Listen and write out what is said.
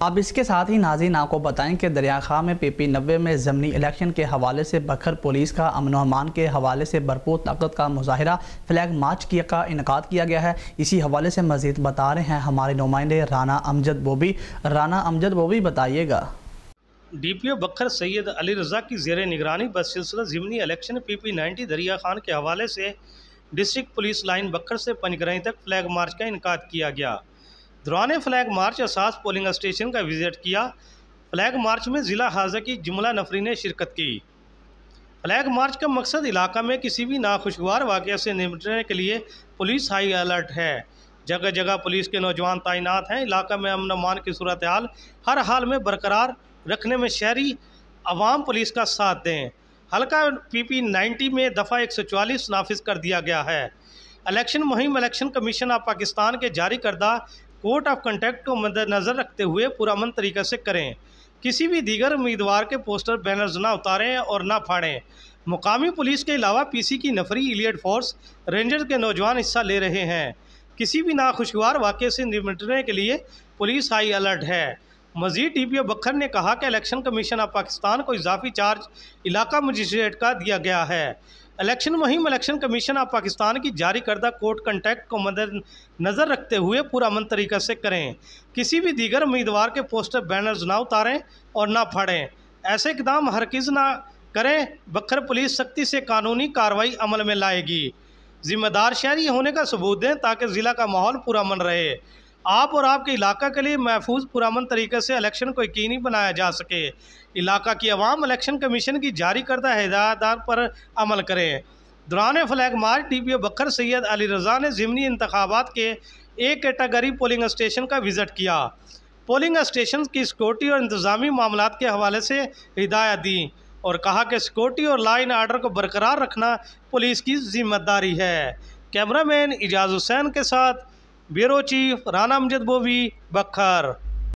अब इसके साथ ही नाज़रीन आपको बताएं कि दरिया खां में PP 90 में ज़मनी इलेक्शन के हवाले से बखर पुलिस का अमन व अमान के हवाले से भरपूर ताकत का मुजाहिरा फ्लैग मार्च का इनकाद किया गया है। इसी हवाले से मज़ीद बता रहे हैं हमारे नुमाइंदे राना अमजद बोबी। राना अमजद बोबी बताइएगा। DPO बखर सैयद अली रज़ा की ज़ेर निगरानी बसिलसिला ज़िमनी इलेक्शन PP 90 दरिया खान के हवाले से डिस्ट्रिक्ट पुलिस लाइन बखर से पंजगराई तक फ्लैग मार्च का इनकाद किया गया। दौरान फ्लैग मार्च असास पोलिंग स्टेशन का विजिट किया। फ्लैग मार्च में ज़िला हाजा की जुमला नफरी ने शिरकत की। फ्लैग मार्च का मकसद इलाका में किसी भी नाखुशगवार वाक़े से निपटने के लिए पुलिस हाई अलर्ट है। जगह जगह पुलिस के नौजवान तैनात हैं। इलाका में अमन अमान की सूरत हाल हर हाल में बरकरार रखने में शहरी अवाम पुलिस का साथ दें। हल्का PP 90 में दफ़ा 144 नाफिज कर दिया गया है। इलेक्शन मुहिम इलेक्शन कमीशन ऑफ पाकिस्तान के जारी करदा कोड ऑफ कंडक्ट को मद्देनज़र रखते हुए पुरअमन तरीके से करें। किसी भी दीगर उम्मीदवार के पोस्टर बैनर्स ना उतारें और ना फाड़ें। मुकामी पुलिस के अलावा PC की नफरी इलीट फोर्स रेंजर्स के नौजवान हिस्सा ले रहे हैं। किसी भी नाखुशगवार वाक़े से निपटने के लिए पुलिस हाई अलर्ट है। मज़ीद DPO बखर ने कहा कि इलेक्शन कमीशन ऑफ पाकिस्तान को इजाफी चार्ज इलाका मजिस्ट्रेट का दिया गया है। इलेक्शन मुहिम इलेक्शन कमीशन ऑफ पाकिस्तान की जारी करदा कोड कंडक्ट को मद्देनज़र रखते हुए पुरअमन तरीक़े से करें। किसी भी दीगर उम्मीदवार के पोस्टर बैनर्स ना उतारें और ना फाड़ें। ऐसे इक़दाम हरगिज़ ना करें। बखर पुलिस सख्ती से कानूनी कार्रवाई अमल में लाएगी। ज़िम्मेदार शहरी होने का सबूत दें ताकि ज़िला का माहौल पुरअमन रहे। आप और आपके इलाका के लिए महफूज पुरअमन तरीके से इलेक्शन को यकीनी बनाया जा सके। इलाका की आवाम इलेक्शन कमीशन की जारी करदा हिदायत पर अमल करें। दौरान फ्लैग मार्च DPO बखर सैयद अली रज़ा ने ज़िमनी इंतखाबात के एक कैटेगरी पोलिंग स्टेशन का विज़िट किया। पोलिंग स्टेशन की सिक्योरिटी और इंतज़ामी मामलात के हवाले से हिदायत दी और कहा कि सिक्योरिटी और लॉ एंड आर्डर को बरकरार रखना पुलिस की जिम्मेदारी है। कैमरामैन इजाज़ हुसैन के साथ ब्यूरो चीफ राना अमजद बोबी बखर।